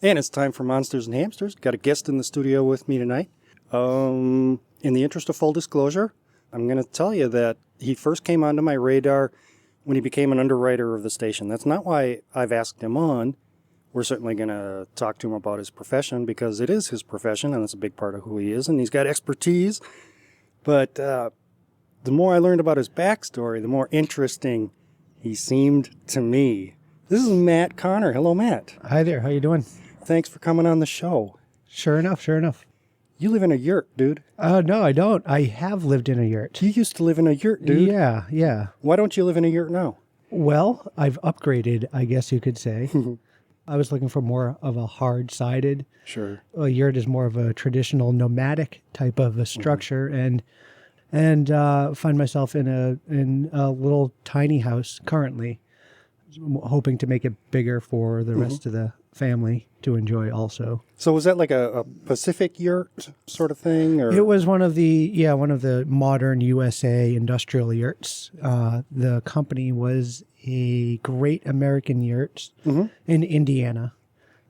And it's time for Monsters and Hamsters. Got a guest in the studio with me tonight. In the interest of full disclosure, I'm going to tell you that he first came onto my radar when he became an underwriter of the station. That's not why I've asked him on. We're certainly going to talk to him about his profession because it is his profession and it's a big part of who he is, and he's got expertise. But the more I learned about his backstory, the more interesting he seemed to me. This is Matt Connor. Hello, Matt. Hi there. How you doing? Thanks for coming on the show. Sure enough. You live in a yurt, dude. No, I don't. I have lived in a yurt. You used to live in a yurt, dude. Yeah. Why don't you live in a yurt now? Well, I've upgraded, I guess you could say. I was looking for more of a hard-sided. Sure. A yurt is more of a traditional nomadic type of a structure, and find myself in a little tiny house currently, hoping to make it bigger for the rest of the family to enjoy also. So was that like a Pacific yurt sort of thing? Or? It was one of the modern USA industrial yurts. The company was a Great American Yurt in Indiana.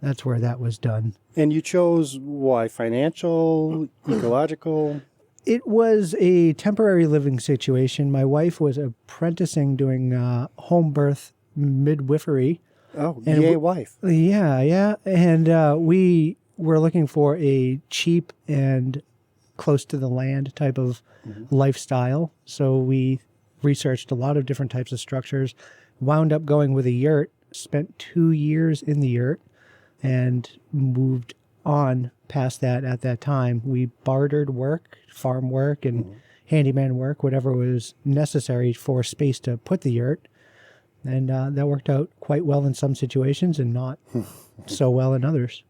That's where that was done. And you chose why? Financial, ecological? It was a temporary living situation. My wife was apprenticing doing home birth midwifery. Oh, yay, wife. Yeah. And we were looking for a cheap and close to the land type of lifestyle. So we researched a lot of different types of structures, wound up going with a yurt, spent 2 years in the yurt, and moved on past that at that time. We bartered work, farm work, and handyman work, whatever was necessary for space to put the yurt. And that worked out quite well in some situations and not so well in others.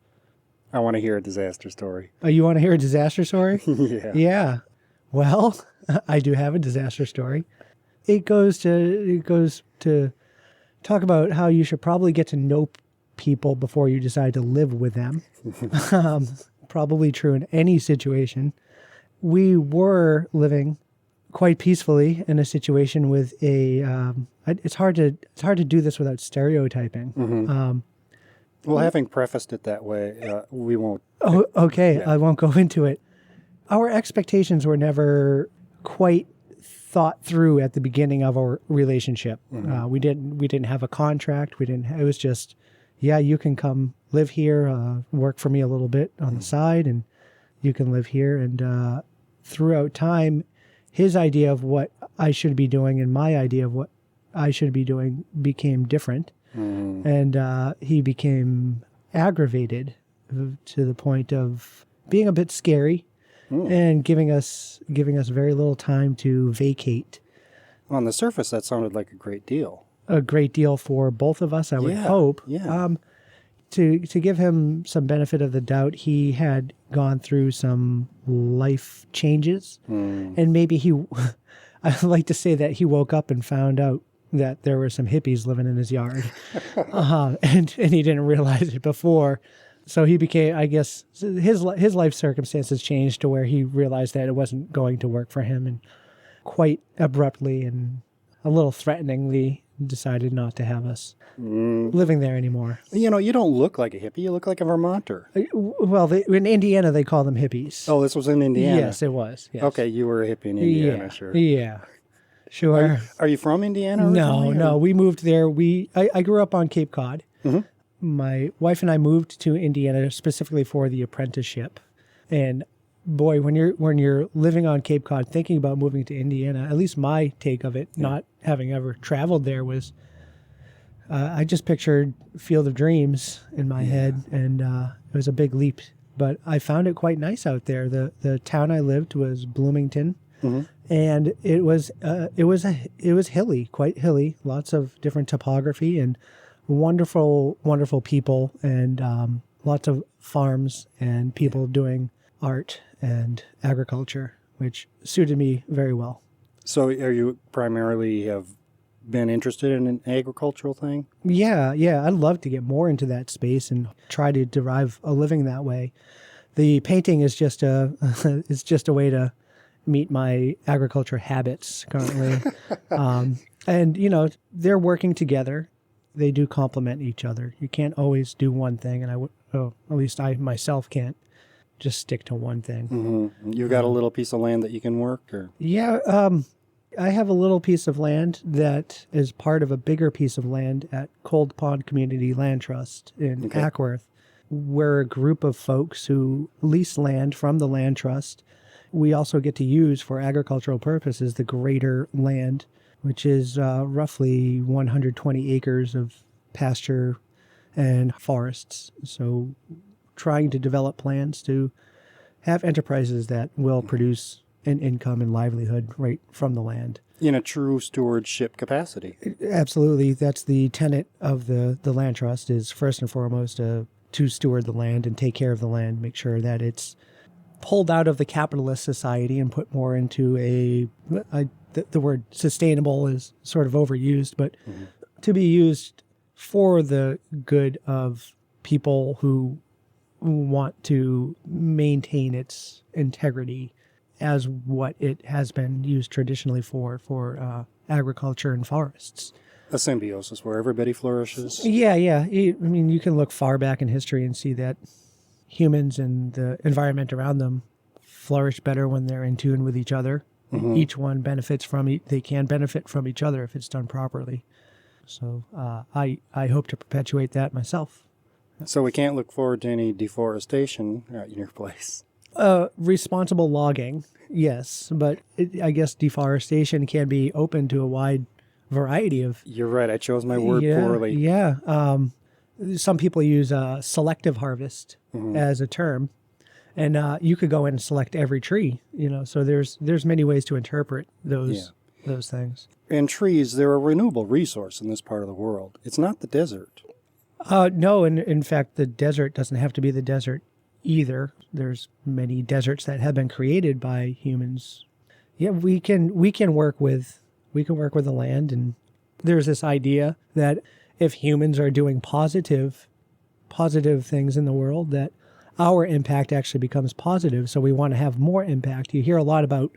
I want to hear a disaster story. Oh, you want to hear a disaster story? Yeah. Yeah. Well, I do have a disaster story. It goes to talk about how you should probably get to know people before you decide to live with them. Probably true in any situation. We were living quite peacefully in a situation with a. It's hard to do this without stereotyping. Well, having prefaced it that way, we won't. Oh, okay. Yeah. I won't go into it. Our expectations were never quite thought through at the beginning of our relationship. We didn't have a contract. It was just, yeah, you can come live here, work for me a little bit on the side, and you can live here. And throughout time, his idea of what I should be doing and my idea of what I should be doing became different. And he became aggravated to the point of being a bit scary and giving us very little time to vacate. On the surface, that sounded like a great deal. A great deal for both of us, I would hope. Yeah. To give him some benefit of the doubt, he had gone through some life changes, and maybe I like to say that he woke up and found out that there were some hippies living in his yard, and he didn't realize it before. So he became, I guess, his life circumstances changed to where he realized that it wasn't going to work for him, and quite abruptly and a little threateningly decided not to have us living there anymore. You know, you don't look like a hippie. You look like a Vermonter. Well, in Indiana, they call them hippies. Oh, this was in Indiana? Yes, it was. Yes. Okay, you were a hippie in Indiana, Yeah. sure. Yeah. Sure. Are you from Indiana originally? No. We moved there. I grew up on Cape Cod. My wife and I moved to Indiana specifically for the apprenticeship. And boy, when you're living on Cape Cod, thinking about moving to Indiana, at least my take of it, not having ever traveled there, was I just pictured Field of Dreams in my head, and it was a big leap. But I found it quite nice out there. The town I lived was Bloomington, and it was hilly, quite hilly, lots of different topography and wonderful people, and lots of farms and people doing art and agriculture, which suited me very well. So are you primarily have been interested in an agricultural thing? Yeah. I'd love to get more into that space and try to derive a living that way. The painting is just a way to meet my agriculture habits currently. And, they're working together. They do complement each other. You can't always do one thing, and at least I myself can't just stick to one thing. Mm-hmm. You got a little piece of land that you can work, or? Yeah, I have a little piece of land that is part of a bigger piece of land at Cold Pond Community Land Trust in Acworth. We're a group of folks who lease land from the land trust. We also get to use for agricultural purposes the greater land, which is roughly 120 acres of pasture and forests. So trying to develop plans to have enterprises that will produce an income and livelihood right from the land. In a true stewardship capacity. Absolutely. That's the tenet of the land trust, is first and foremost to steward the land and take care of the land, make sure that it's pulled out of the capitalist society and put more into the word sustainable is sort of overused, but to be used for the good of people who want to maintain its integrity as what it has been used traditionally for agriculture and forests. A symbiosis where everybody flourishes. Yeah. I mean, you can look far back in history and see that humans and the environment around them flourish better when they're in tune with each other. Mm-hmm. Each one benefits they can benefit from each other if it's done properly. So I hope to perpetuate that myself. So we can't look forward to any deforestation in your place. Responsible logging, yes, but I guess deforestation can be open to a wide variety of... You're right, I chose my word poorly. Yeah, some people use selective harvest as a term, and you could go in and select every tree, so there's many ways to interpret those things. And trees, they're a renewable resource in this part of the world. It's not the desert. No, and in fact, the desert doesn't have to be the desert either. There's many deserts that have been created by humans. Yeah, we can work with the land, and there's this idea that if humans are doing positive things in the world, that our impact actually becomes positive. So we want to have more impact. You hear a lot about,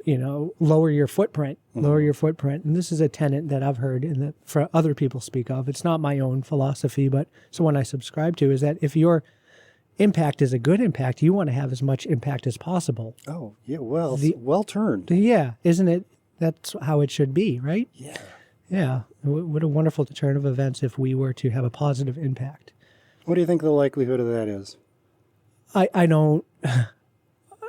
lower your footprint, And this is a tenet that I've heard and that for other people speak of. It's not my own philosophy, but someone I subscribe to, is that if your impact is a good impact, you want to have as much impact as possible. Oh, yeah, well turned. Yeah, isn't it? That's how it should be, right? Yeah. Yeah. What a wonderful turn of events if we were to have a positive impact. What do you think the likelihood of that is? I don't...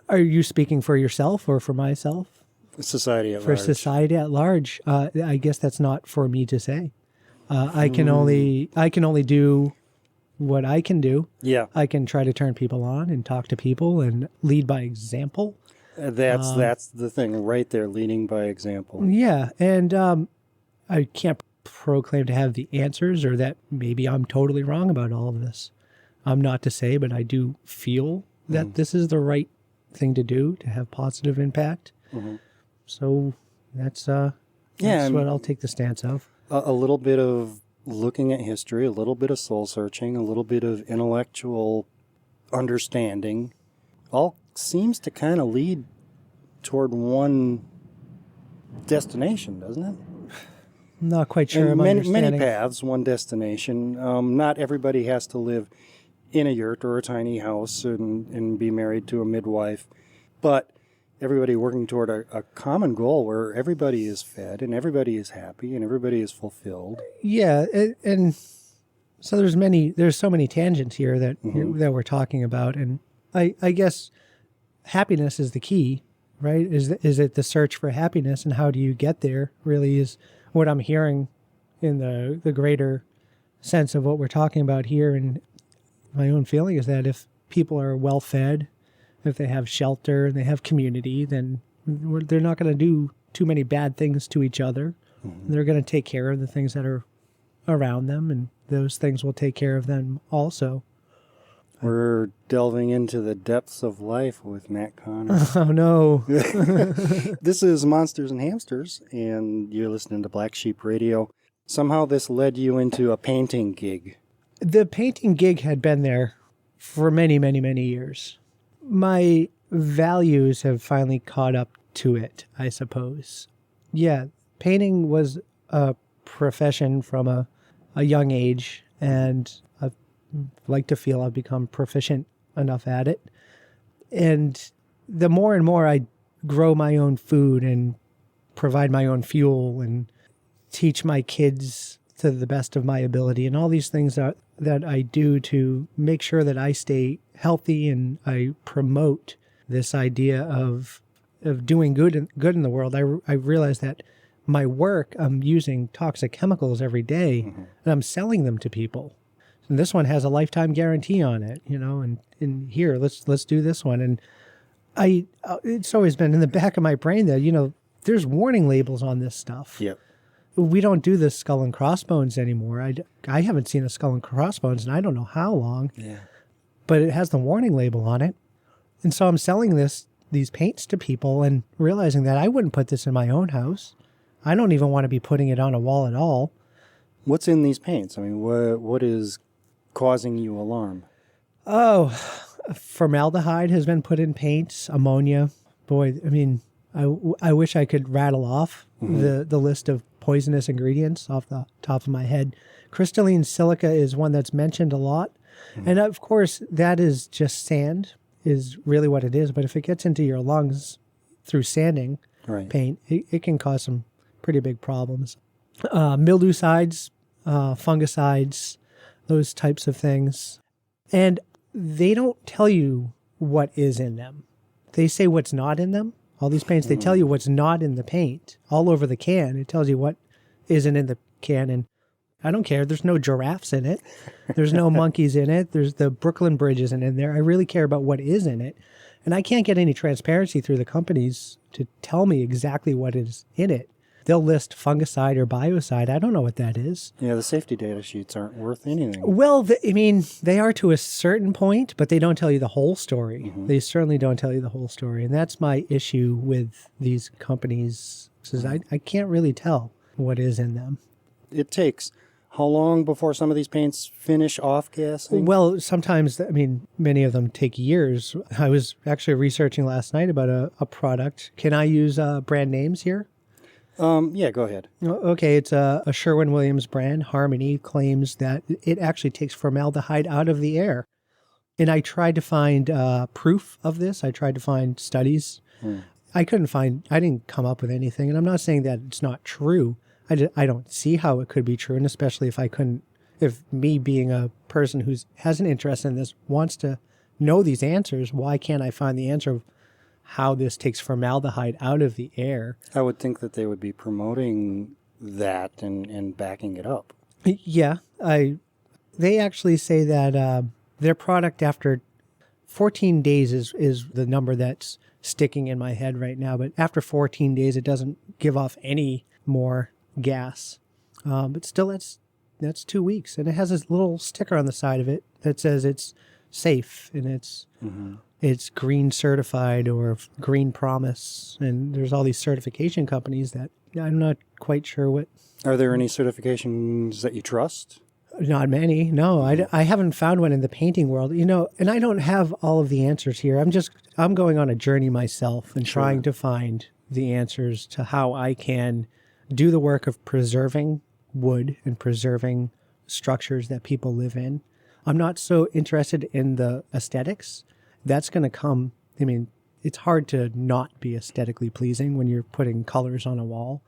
Are you speaking for yourself or for myself? Society at large. For society at large. I guess that's not for me to say. I can only do what I can do. Yeah. I can try to turn people on and talk to people and lead by example. That's the thing right there, leading by example. Yeah, and I can't proclaim to have the answers, or that maybe I'm totally wrong about all of this. I'm not to say, but I do feel that this is the right thing to do to have positive impact. Mm-hmm. So that's what I'll take the stance of. A little bit of looking at history, a little bit of soul searching, a little bit of intellectual understanding, all seems to kind of lead toward one destination, doesn't it? I'm not quite sure. Many paths, one destination. Not everybody has to live in a yurt or a tiny house and be married to a midwife, but everybody working toward a common goal where everybody is fed and everybody is happy and everybody is fulfilled. Yeah, and so there's so many tangents here that we're talking about, and I guess happiness is the key, right? Is it the search for happiness, and how do you get there? Really, is what I'm hearing in the greater sense of what we're talking about here. And my own feeling is that if people are well fed, if they have shelter and they have community, then they're not going to do too many bad things to each other. Mm-hmm. They're going to take care of the things that are around them, and those things will take care of them also. We're delving into the depths of life with Matt Connor. Oh, no. This is Monsters and Hamsters, and you're listening to Black Sheep Radio. Somehow this led you into a painting gig. The painting gig had been there for many, many, many years. My values have finally caught up to it, I suppose. Yeah, painting was a profession from a young age, and I've like to feel I've become proficient enough at it. And the more and more I grow my own food and provide my own fuel and teach my kids to the best of my ability and all these things that I do to make sure that I stay healthy and I promote this idea of doing good in the world, I realize that my work, I'm using toxic chemicals every day, and I'm selling them to people. And this one has a lifetime guarantee on it, and here, let's do this one. And it's always been in the back of my brain that, there's warning labels on this stuff. Yep. We don't do the skull and crossbones anymore. I haven't seen a skull and crossbones in I don't know how long. Yeah. But it has the warning label on it. And so I'm selling these paints to people and realizing that I wouldn't put this in my own house. I don't even want to be putting it on a wall at all. What's in these paints? I mean, what is causing you alarm? Oh, formaldehyde has been put in paints, ammonia. Boy, I mean, I wish I could rattle off the list of poisonous ingredients off the top of my head. Crystalline silica is one that's mentioned a lot. And of course, that is just sand, is really what it is. But if it gets into your lungs through sanding paint, it can cause some pretty big problems. Mildewcides, fungicides, those types of things. And they don't tell you what is in them. They say what's not in them. All these paints, they tell you what's not in the paint. All over the can, it tells you what isn't in the can. And I don't care. There's no giraffes in it. There's no monkeys in it. There's the Brooklyn Bridge isn't in there. I really care about what is in it. And I can't get any transparency through the companies to tell me exactly what is in it. They'll list fungicide or biocide. I don't know what that is. Yeah, the safety data sheets aren't worth anything. Well, they are to a certain point, but they don't tell you the whole story. They certainly don't tell you the whole story. And that's my issue with these companies, is I can't really tell what is in them. It takes how long before some of these paints finish off gassing? Well, sometimes, many of them take years. I was actually researching last night about a product. Can I use brand names here? Yeah, go ahead. Okay, it's a Sherwin-Williams brand. Harmony claims that it actually takes formaldehyde out of the air. And I tried to find proof of this. I tried to find studies. I didn't come up with anything. And I'm not saying that it's not true. I don't see how it could be true. And especially if me being a person who has an interest in this wants to know these answers, why can't I find the answer of how this takes formaldehyde out of the air? I would think that they would be promoting that and backing it up. Yeah. They actually say that their product after 14 days is the number that's sticking in my head right now. But after 14 days, it doesn't give off any more gas. But still, that's 2 weeks. And it has this little sticker on the side of it that says it's safe and it's green certified or green promise. And there's all these certification companies that I'm not quite sure what. Are there any certifications that you trust? Not many. No, I haven't found one in the painting world, and I don't have all of the answers here. I'm going on a journey myself and trying to find the answers to how I can do the work of preserving wood and preserving structures that people live in. I'm not so interested in the aesthetics. That's going to come. It's hard to not be aesthetically pleasing when you're putting colors on a wall.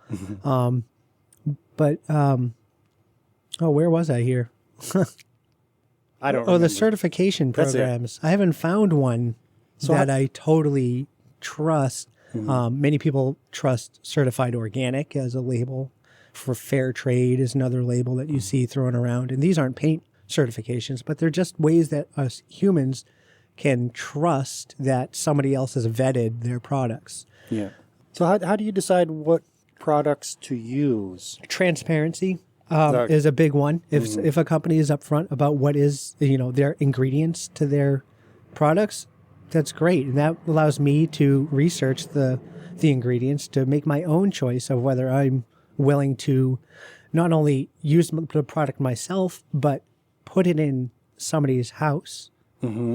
Where was I here? I don't remember. The certification programs. I haven't found one that I totally trust. Many people trust certified organic as a label. For fair trade is another label that you see thrown around. And these aren't paint certifications, but they're just ways that us humans can trust that somebody else has vetted their products. Yeah. So how do you decide what products to use? Transparency is a big one. If a company is upfront about what is their ingredients to their products, that's great, and that allows me to research the ingredients to make my own choice of whether I'm willing to not only use the product myself, but put it in somebody's house,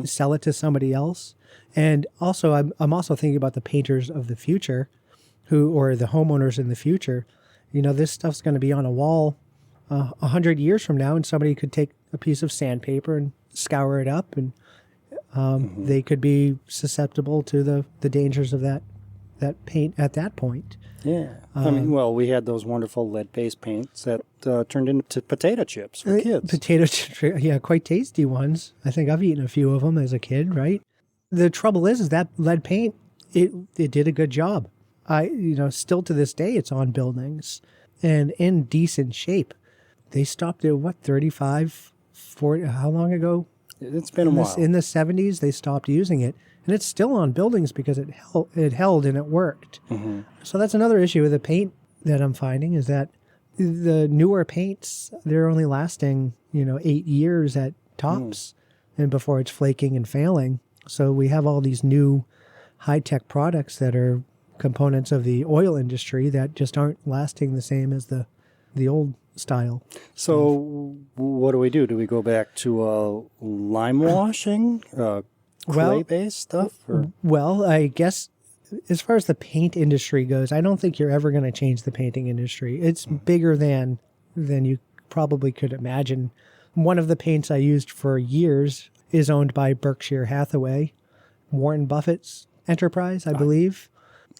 sell it to somebody else. And also, I'm also thinking about the painters of the future, or the homeowners in the future. This stuff's going to be on a wall 100 years from now, and somebody could take a piece of sandpaper and scour it up, and they could be susceptible to the dangers of that paint at that point. Yeah. I mean, well, we had those wonderful lead-based paints that turned into potato chips for kids. Potato chips, yeah, quite tasty ones. I think I've eaten a few of them as a kid, right? The trouble is that lead paint, it did a good job. Still to this day, it's on buildings and in decent shape. They stopped at, 35, 40, how long ago? It's been a while. In the 70s, they stopped using it. And it's still on buildings because it held and it worked. Mm-hmm. So that's another issue with the paint that I'm finding, is that the newer paints, they're only lasting, 8 years at tops, and before it's flaking and failing. So we have all these new high-tech products that are components of the oil industry that just aren't lasting the same as the old style. So what do we do? Do we go back to lime washing, clay-based stuff? Or? Well, I guess as far as the paint industry goes, I don't think you're ever going to change the painting industry. It's bigger than you probably could imagine. One of the paints I used for years is owned by Berkshire Hathaway, Warren Buffett's enterprise, I believe.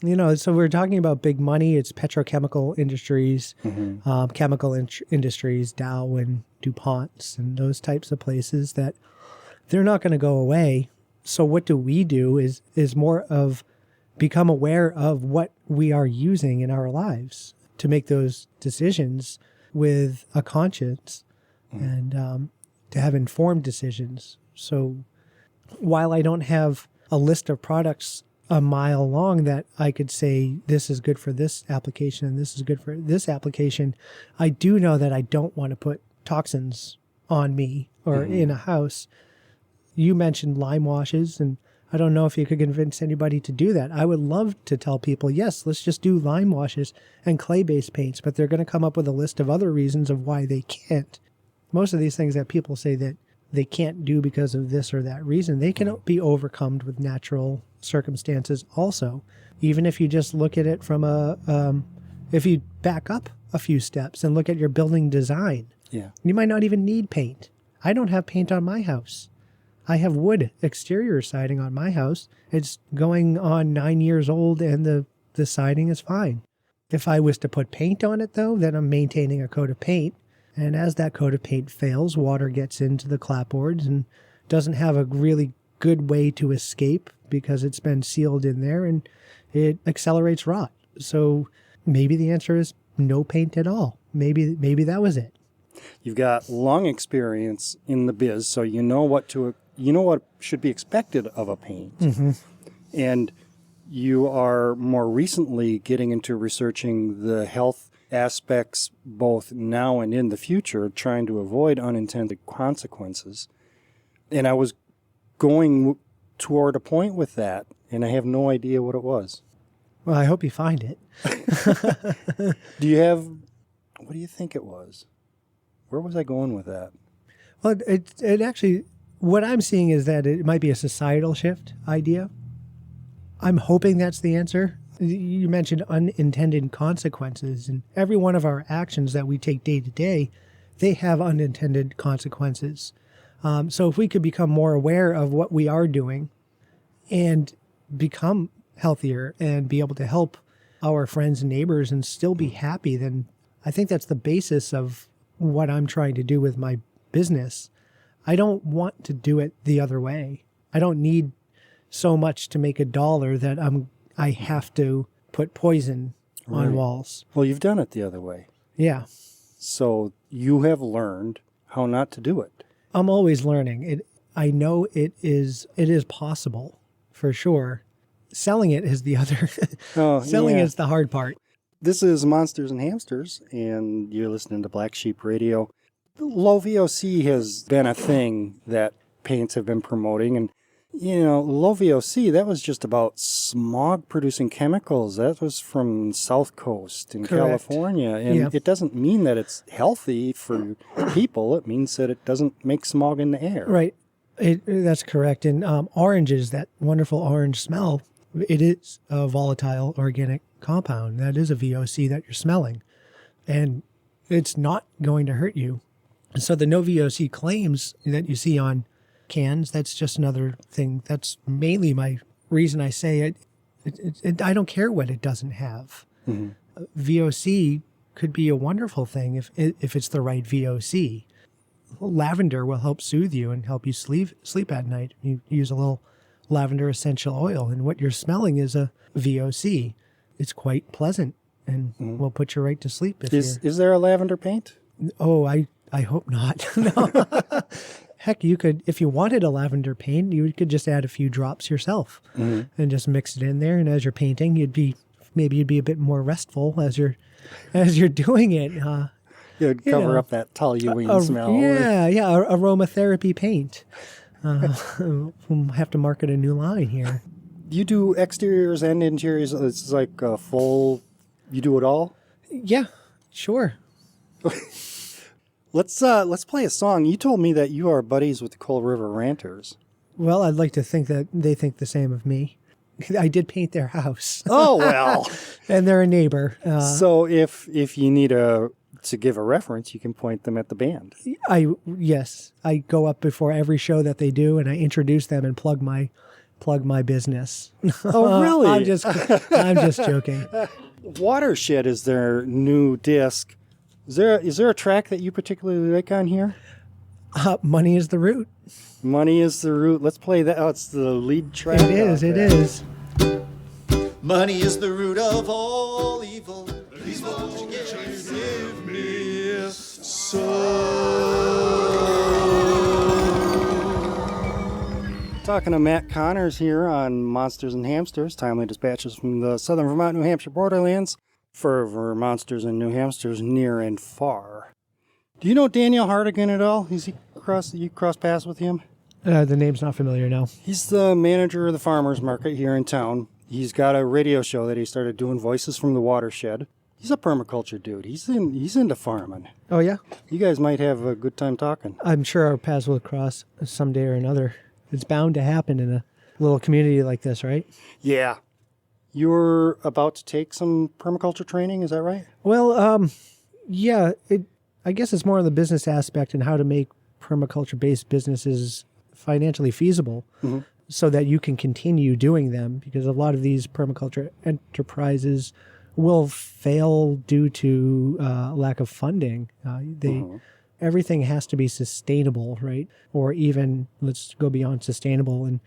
So we're talking about big money. It's petrochemical industries, chemical industries, Dow and DuPonts, and those types of places that they're not going to go away. So what do we do is more of become aware of what we are using in our lives to make those decisions with a conscience and to have informed decisions. So while I don't have a list of products a mile long that I could say this is good for this application and this is good for this application, I do know that I don't want to put toxins on me or in a house. You mentioned lime washes, and I don't know if you could convince anybody to do that. I would love to tell people, yes, let's just do lime washes and clay-based paints, but they're going to come up with a list of other reasons of why they can't. Most of these things that people say that they can't do because of this or that reason, they can be overcome with natural circumstances also. Even if you just look at it from if you back up a few steps and look at your building design, you might not even need paint. I don't have paint on my house. I have wood exterior siding on my house. It's going on 9 years old and the siding is fine. If I was to put paint on it though, then I'm maintaining a coat of paint. And as that coat of paint fails, water gets into the clapboards and doesn't have a really good way to escape because it's been sealed in there, and it accelerates rot. So maybe the answer is no paint at all. Maybe that was it. You've got long experience in the biz, so you know what should be expected of a paint. Mm-hmm. And you are more recently getting into researching the health aspects both now and in the future, trying to avoid unintended consequences. And I was going toward a point with that, and I have no idea what it was. Well, I hope you find it. What do you think it was? Where was I going with that? Well, it actually, what I'm seeing is that it might be a societal shift idea. I'm hoping that's the answer. You mentioned unintended consequences, and every one of our actions that we take day to day, they have unintended consequences. So if we could become more aware of what we are doing and become healthier and be able to help our friends and neighbors and still be happy, then I think that's the basis of what I'm trying to do with my business. I don't want to do it the other way. I don't need so much to make $1 that I have to put poison on walls. Well, you've done it the other way. Yeah. So you have learned how not to do it. I'm always learning. I know it is possible for sure. Selling it is the other. Selling is the hard part. This is Monsters and Hamsters, and you're listening to Black Sheep Radio. Low VOC has been a thing that paints have been promoting, and low VOC, that was just about smog-producing chemicals. That was from South Coast in California. And it doesn't mean that it's healthy for people. It means that it doesn't make smog in the air. Right. That's correct. And oranges, that wonderful orange smell, it is a volatile organic compound. That is a VOC that you're smelling. And it's not going to hurt you. So the no VOC claims that you see on cans, that's just another thing. That's mainly my reason I say it. I don't care what it doesn't have. VOC could be a wonderful thing if it's the right VOC. Lavender will help soothe you and help you sleep at night. You use a little lavender essential oil, and what you're smelling is a VOC. It's quite pleasant and will put you right to sleep. Is there a lavender paint? Oh, I hope not. No. Heck, you could, if you wanted a lavender paint, you could just add a few drops yourself and just mix it in there. And as you're painting, you'd be a bit more restful as you're doing it. You'd cover up that toluene smell. Yeah, aromatherapy paint. We'll have to market a new line here. You do exteriors and interiors. It's like a full. You do it all. Yeah, sure. Let's play a song. You told me that you are buddies with the Coal River Ranters. Well, I'd like to think that they think the same of me. I did paint their house. Oh, well. And they're a neighbor. So if you need to give a reference, you can point them at the band. Yes. I go up before every show that they do, and I introduce them and plug my business. Oh, really? I'm just joking. Watershed is their new disc. Is there a track that you particularly like on here? Money is the root. Money is the root. Let's play that. Oh, it's the lead track. It is. Money is the root of all evil. Please won't you give me so? Talking to Matt Connors here on Monsters and Hamsters, timely dispatches from the southern Vermont, New Hampshire borderlands for Vermonsters and New Hamsters near and far. Do you know Daniel Hardigan at all? You cross paths with him? The name's not familiar now. He's the manager of the farmers market here in town. He's got a radio show that he started doing, Voices from the Watershed. He's a permaculture dude. He's into farming. Oh, yeah? You guys might have a good time talking. I'm sure our paths will cross someday or another. It's bound to happen in a little community like this, right? Yeah. You're about to take some permaculture training, is that right? Well, yeah. I guess it's more on the business aspect and how to make permaculture-based businesses financially feasible so that you can continue doing them, because a lot of these permaculture enterprises will fail due to lack of funding. Everything has to be sustainable, right? Or even, let's go beyond sustainable and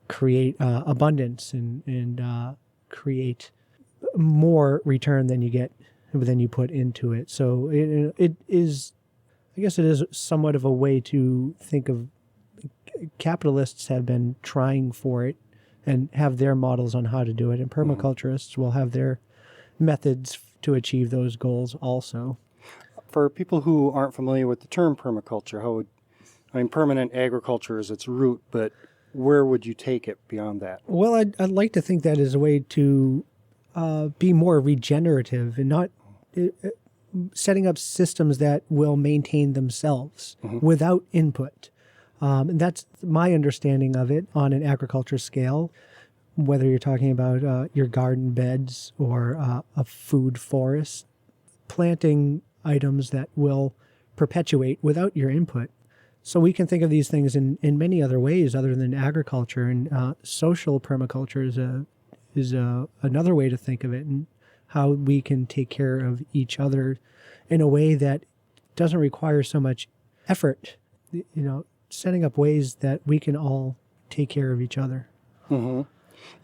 create abundance and create more return than you put into it. So it is, I guess it is somewhat of a way to think of. Capitalists have been trying for it and have their models on how to do it, and permaculturists will have their methods to achieve those goals also. For people who aren't familiar with the term permaculture, permanent agriculture is its root, but where would you take it beyond that? Well, I'd like to think that is a way to be more regenerative and not setting up systems that will maintain themselves without input. And that's my understanding of it on an agriculture scale, whether you're talking about your garden beds or a food forest, planting items that will perpetuate without your input. So we can think of these things in many other ways other than agriculture, and social permaculture is another way to think of it, and how we can take care of each other in a way that doesn't require so much effort, setting up ways that we can all take care of each other.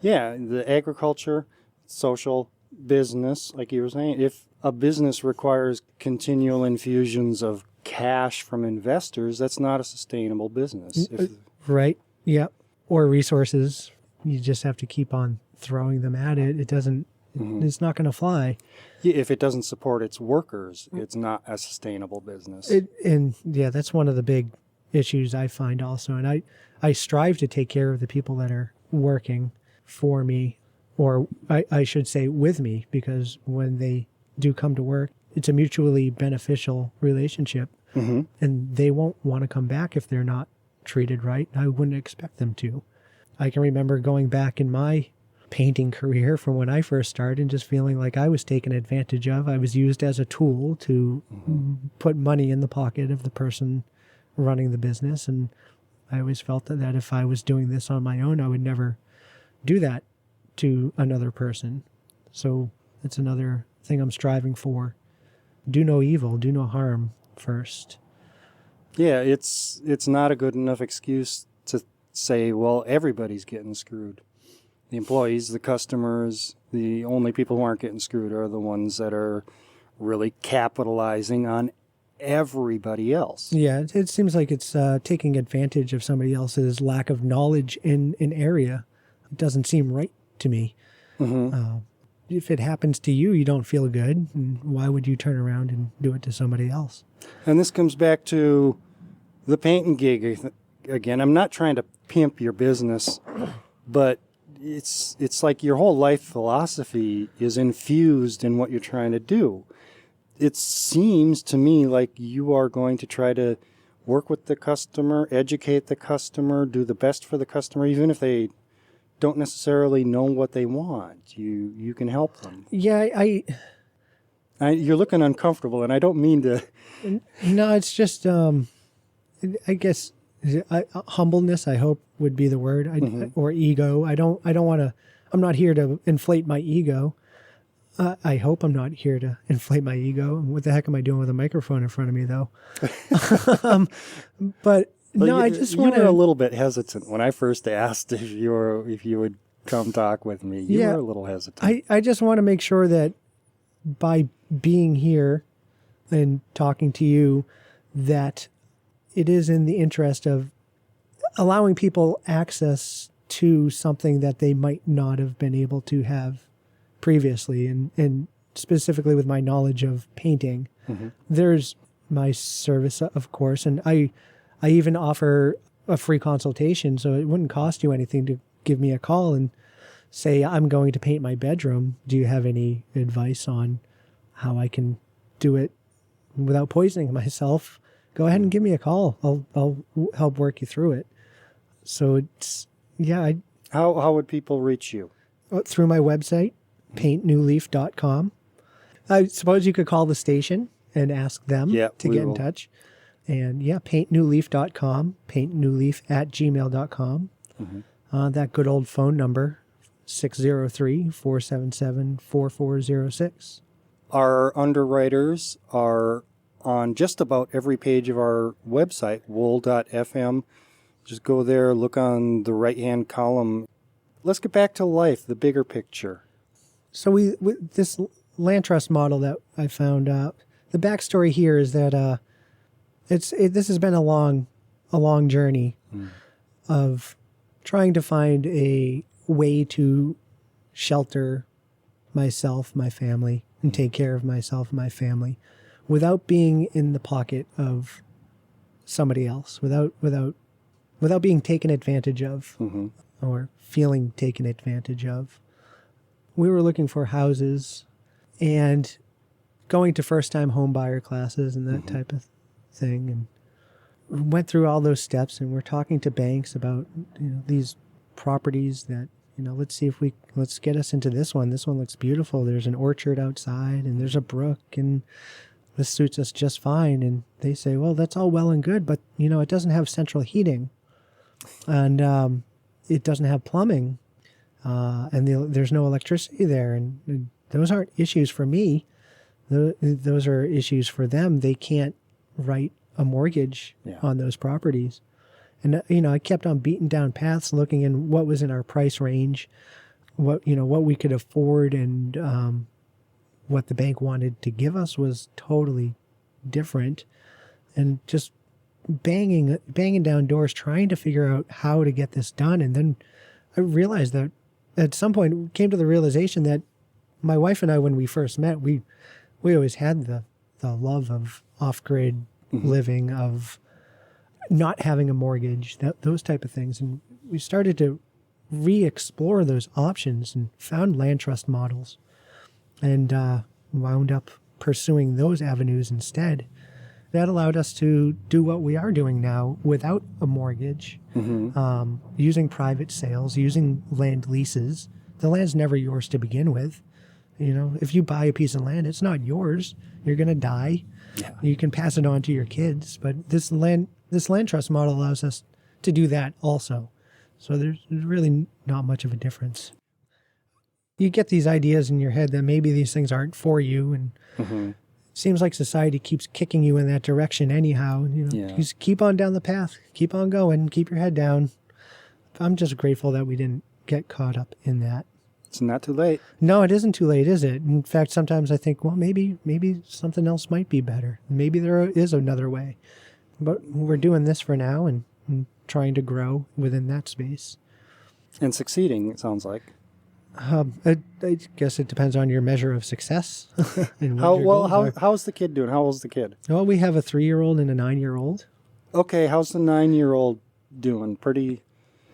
Yeah, the agriculture, social, business, like you were saying, if a business requires continual infusions of cash from investors, that's not a sustainable business. Right, yeah. Or resources. You just have to keep on throwing them at it. It doesn't, it's not going to fly. Yeah, if it doesn't support its workers, it's not a sustainable business. That's one of the big issues I find also. And I strive to take care of the people that are working for me, or I should say with me, because when they do come to work, it's a mutually beneficial relationship, and they won't want to come back if they're not treated right. I wouldn't expect them to. I can remember going back in my painting career from when I first started, and just feeling like I was taken advantage of. I was used as a tool to put money in the pocket of the person running the business. And I always felt that if I was doing this on my own, I would never do that to another person. So it's another thing I'm striving for. Do no evil, do no harm first. Yeah, it's not a good enough excuse to say, well, everybody's getting screwed. The employees, the customers, the only people who aren't getting screwed are the ones that are really capitalizing on everybody else. Yeah, it seems like it's taking advantage of somebody else's lack of knowledge in an area. It doesn't seem right to me. If it happens to you, you don't feel good. And why would you turn around and do it to somebody else? And this comes back to the painting gig again. I'm not trying to pimp your business, but it's like your whole life philosophy is infused in what you're trying to do. It seems to me like you are going to try to work with the customer, educate the customer, do the best for the customer, even if they don't necessarily know what they want. You can help them. Yeah, You're looking uncomfortable, and I don't mean to. No, it's just I guess humbleness, I hope, would be the word, or ego. I don't want to. I'm not here to inflate my ego. I hope I'm not here to inflate my ego. What the heck am I doing with a microphone in front of me, though? But no, I just want to. You were a little bit hesitant when I first asked if you would come talk with me. You were a little hesitant. I just want to make sure that by being here and talking to you, that it is in the interest of allowing people access to something that they might not have been able to have previously, and specifically with my knowledge of painting. There's my service, of course, and I even offer a free consultation, so it wouldn't cost you anything to give me a call and say, I'm going to paint my bedroom. Do you have any advice on how I can do it without poisoning myself? Go ahead and give me a call. I'll help work you through it. So it's, yeah. How would people reach you? Through my website, paintnewleaf.com. I suppose you could call the station and ask them to get in touch. And paintnewleaf.com, paintnewleaf@gmail.com. That good old phone number, 603-477-4406. Our underwriters are on just about every page of our website, wool.fm. Just go there, look on the right-hand column. Let's get back to life, the bigger picture. So with this land trust model that I found out, the backstory here is that this has been a long journey of trying to find a way to shelter myself, my family, and take care of myself and my family without being in the pocket of somebody else, without being taken advantage of or feeling taken advantage of. We were looking for houses and going to first-time home buyer classes and that type of thing, and went through all those steps, and we're talking to banks about these properties that let's get us into this one. This one looks beautiful. There's an orchard outside and there's a brook, and this suits us just fine. And they say, well, that's all well and good, but it doesn't have central heating, and it doesn't have plumbing, and there's no electricity there, and those aren't issues for me. Those are issues for them. They can't write a mortgage on those properties. And I kept on beating down paths, looking in what was in our price range, what we could afford, and what the bank wanted to give us was totally different. And just banging down doors, trying to figure out how to get this done. And then I realized that at some point came to the realization that my wife and I, when we first met, we always had the love of off-grid living, of not having a mortgage, those type of things. And we started to re-explore those options and found land trust models, and wound up pursuing those avenues instead. That allowed us to do what we are doing now without a mortgage, using private sales, using land leases the land's never yours to begin with. You know, if you buy a piece of land, it's not yours. You're going to die. Yeah. You can pass it on to your kids, but this land trust model allows us to do that also. So there's really not much of a difference. You get these ideas in your head that maybe these things aren't for you, and it seems like society keeps kicking you in that direction anyhow. You know, just keep on down the path, keep on going, keep your head down. I'm just grateful that we didn't get caught up in that. It's not too late. No, it isn't too late, is it? In fact, sometimes I think, well, maybe something else might be better. Maybe there is another way. But we're doing this for now and trying to grow within that space. And succeeding, it sounds like. I guess it depends on your measure of success. And what your goals are. How's the kid doing? How old's the kid? Well, we have a 3-year-old and a 9-year-old. Okay, how's the 9-year-old doing? Pretty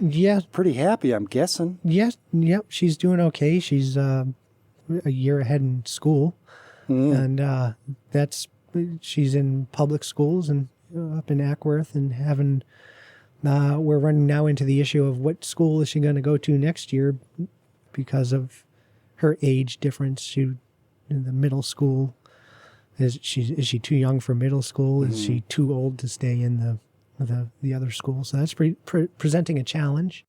happy, I'm guessing. Yes, yep, she's doing okay. She's a year ahead in school, and she's in public schools and up in Acworth, and having we're running now into the issue of what school is she going to go to next year because of her age difference. She in the middle school. Is she too young for middle school? Is she too old to stay in the other school? So that's presenting a challenge.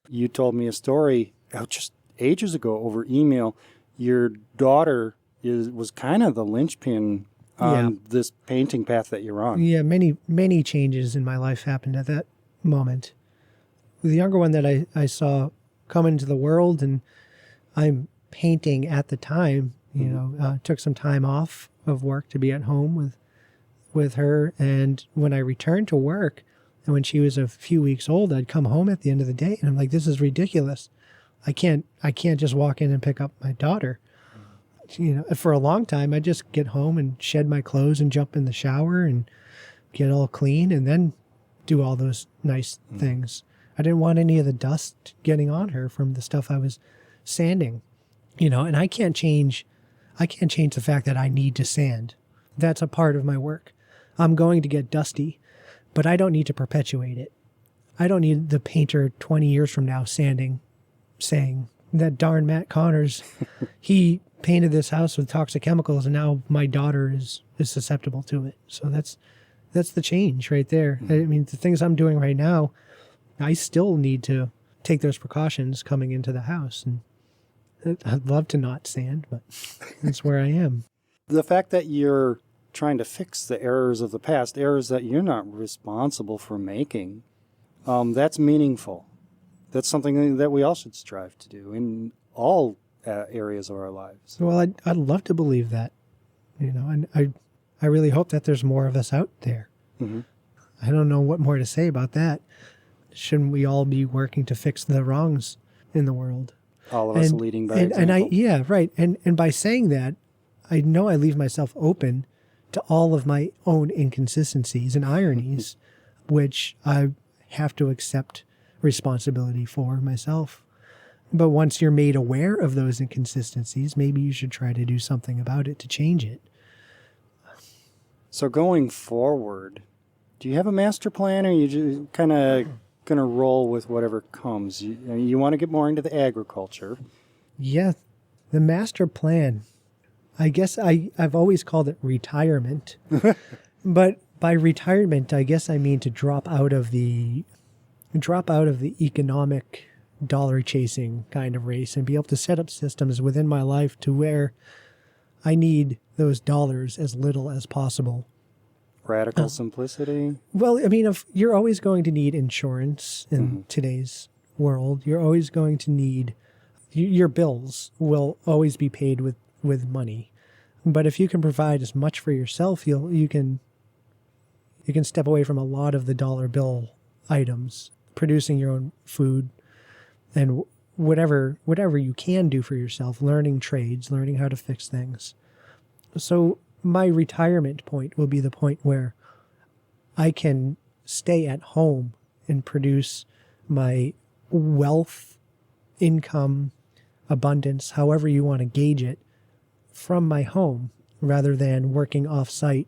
You told me a story just ages ago over email. Your daughter was kind of the linchpin on this painting path that you're on. Yeah, many changes in my life happened at that moment. The younger one that I saw come into the world, and I'm painting at the time, you know, took some time off of work to be at home with her. And when I returned to work, and when she was a few weeks old, I'd come home at the end of the day, and I'm like, this is ridiculous. I can't just walk in and pick up my daughter. You know, for a long time, I just get home and shed my clothes and jump in the shower and get all clean and then do all those nice things. I didn't want any of the dust getting on her from the stuff I was sanding, you know, and I can't change the fact that I need to sand. That's a part of my work. I'm going to get dusty, but I don't need to perpetuate it. I don't need the painter 20 years from now saying, that darn Matt Connors, he painted this house with toxic chemicals and now my daughter is susceptible to it. So that's the change right there. I mean, the things I'm doing right now, I still need to take those precautions coming into the house. And I'd love to not sand, but that's where I am. The fact that you're trying to fix the errors of the past, errors that you're not responsible for making, that's meaningful. That's something that we all should strive to do in all areas of our lives. Well, I'd love to believe that, you know, and I really hope that there's more of us out there. I don't know what more to say about that. Shouldn't we all be working to fix the wrongs in the world? All of us leading by example. Yeah, right. And by saying that, I know I leave myself open to all of my own inconsistencies and ironies, which I have to accept responsibility for myself. But once you're made aware of those inconsistencies, maybe you should try to do something about it to change it. So going forward, do you have a master plan, or you just kind of going to roll with whatever comes? You want to get more into the agriculture. Yeah, the master plan. I guess I've always called it retirement. But by retirement, I guess I mean to drop out of the economic dollar chasing kind of race and be able to set up systems within my life to where I need those dollars as little as possible. Radical simplicity. Well, I mean, if you're always going to need insurance in today's world, you're always going to need your bills will always be paid with money. But if you can provide as much for yourself, you can step away from a lot of the dollar bill items, producing your own food and whatever you can do for yourself, learning trades, learning how to fix things. So my retirement point will be the point where I can stay at home and produce my wealth, income, abundance, however you want to gauge it, from my home rather than working off-site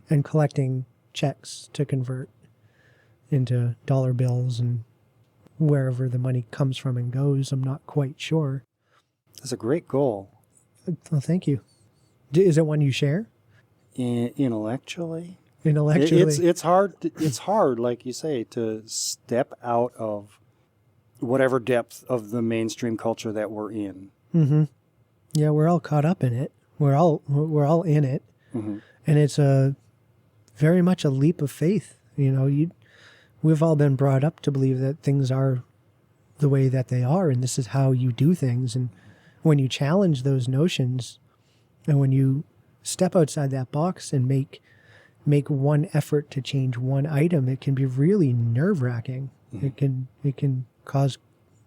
and collecting checks to convert into dollar bills and wherever the money comes from and goes. I'm not quite sure. That's a great goal. Well, thank you. Is it one you share? Intellectually? Intellectually? It's hard. It's hard, like you say, to step out of whatever depth of the mainstream culture that we're in. Mm-hmm. Yeah, we're all caught up in it. We're all in it, Mm-hmm. and it's very much a leap of faith. We've all been brought up to believe that things are the way that they are, and this is how you do things. And when you challenge those notions, and when you step outside that box and make one effort to change one item, it can be really nerve-wracking. Mm-hmm. It can cause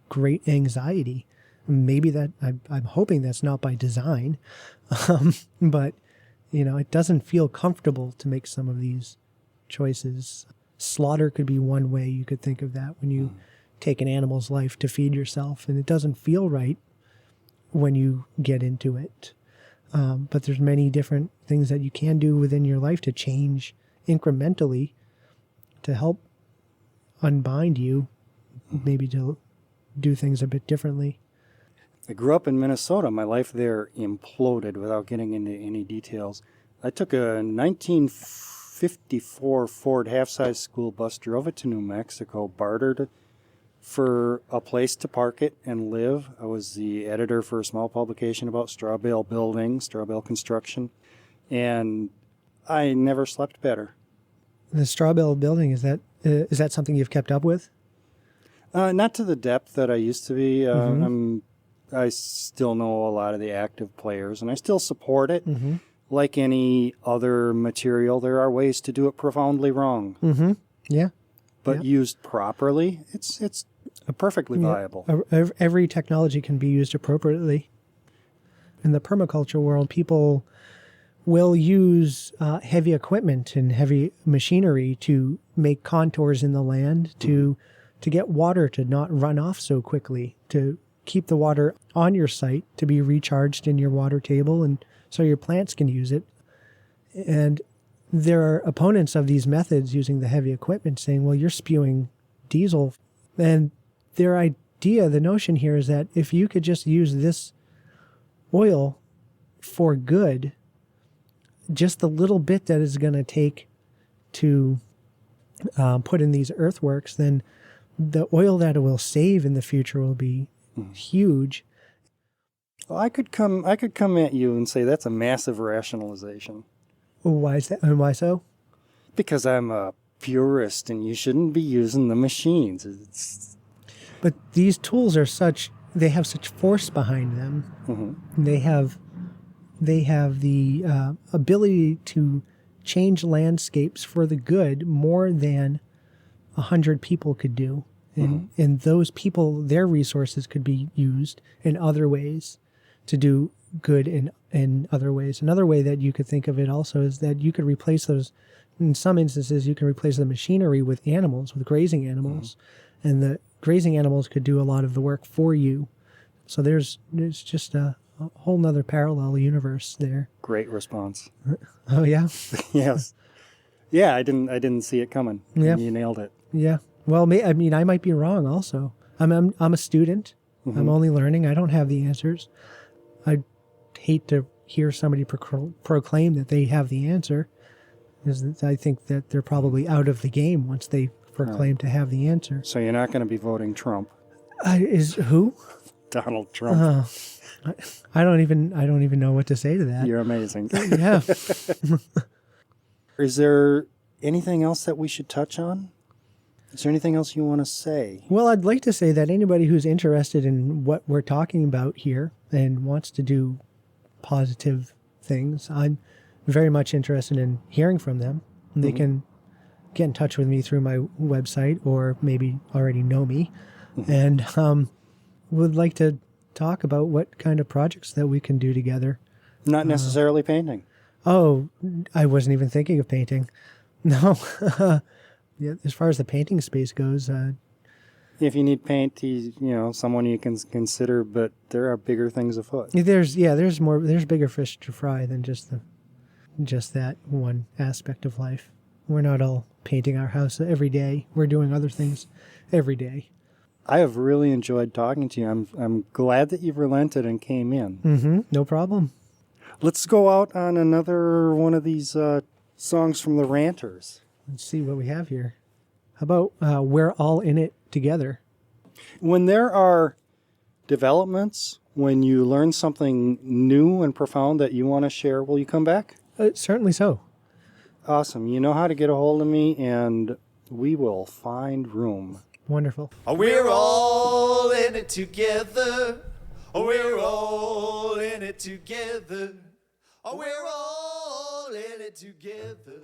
great anxiety. Maybe that I'm hoping that's not by design, but it doesn't feel comfortable to make some of these choices. Slaughter could be one way you could think of that, when you take an animal's life to feed yourself, and it doesn't feel right when you get into it. But there's many different things that you can do within your life to change incrementally to help unbind you, maybe to do things a bit differently. I grew up in Minnesota. My life there imploded without getting into any details. I took a 1954 Ford half-size school bus, drove it to New Mexico, bartered for a place to park it and live. I was the editor for a small publication about straw bale building, straw bale construction, and I never slept better. The straw bale building, is that something you've kept up with? Not to the depth that I used to be. I still know a lot of the active players, and I still support it. Mm-hmm. Like any other material, there are ways to do it profoundly wrong. Mm-hmm. Yeah. But used properly, it's perfectly viable. Every technology can be used appropriately. In the permaculture world, people will use heavy equipment and heavy machinery to make contours in the land, to get water to not run off so quickly, to keep the water on your site to be recharged in your water table, and so your plants can use it. And there are opponents of these methods using the heavy equipment saying, well, you're spewing diesel. And their idea, the notion here is that if you could just use this oil for good, just the little bit that is going to take to put in these earthworks, then the oil that it will save in the future will be huge. Well, I could come at you and say that's a massive rationalization. Why is that? And why so? Because I'm a purist, and you shouldn't be using the machines. But these tools are they have such force behind them. Mm-hmm. They have the ability to change landscapes for the good more than 100 people could do. And those people, their resources could be used in other ways to do good in other ways. Another way that you could think of it also is that you could replace those, in some instances, you can replace the machinery with animals, with grazing animals. Mm-hmm. And the grazing animals could do a lot of the work for you. So there's just a whole nother parallel universe there. Great response. Oh, yeah? Yes. Yeah, I didn't see it coming. Yeah. You nailed it. Yeah. Well, I might be wrong also. I'm a student. Mm-hmm. I'm only learning. I don't have the answers. I'd hate to hear somebody proclaim that they have the answer, because I think that they're probably out of the game once they proclaim to have the answer. So you're not going to be voting Trump? Is who? Donald Trump. I don't even know what to say to that. You're amazing. Yeah. Is there anything else that we should touch on? Is there anything else you want to say? Well, I'd like to say that anybody who's interested in what we're talking about here and wants to do positive things, I'm very much interested in hearing from them. And they can get in touch with me through my website, or maybe already know me, and would like to talk about what kind of projects that we can do together. Not necessarily painting. Oh, I wasn't even thinking of painting. No. Yeah, as far as the painting space goes, if you need paint, he's someone you can consider, but there are bigger things afoot. There's bigger fish to fry than just that one aspect of life. We're not all painting our house every day. We're doing other things every day. I have really enjoyed talking to you. I'm glad that you've relented and came in. Mm-hmm. No problem. Let's go out on another one of these songs from the Ranters. Let's see what we have here. How about We're All In It Together? When there are developments, when you learn something new and profound that you want to share, will you come back? Certainly so. Awesome. You know how to get a hold of me, and we will find room. Wonderful. We're all in it together. We're all in it together. We're all in it together.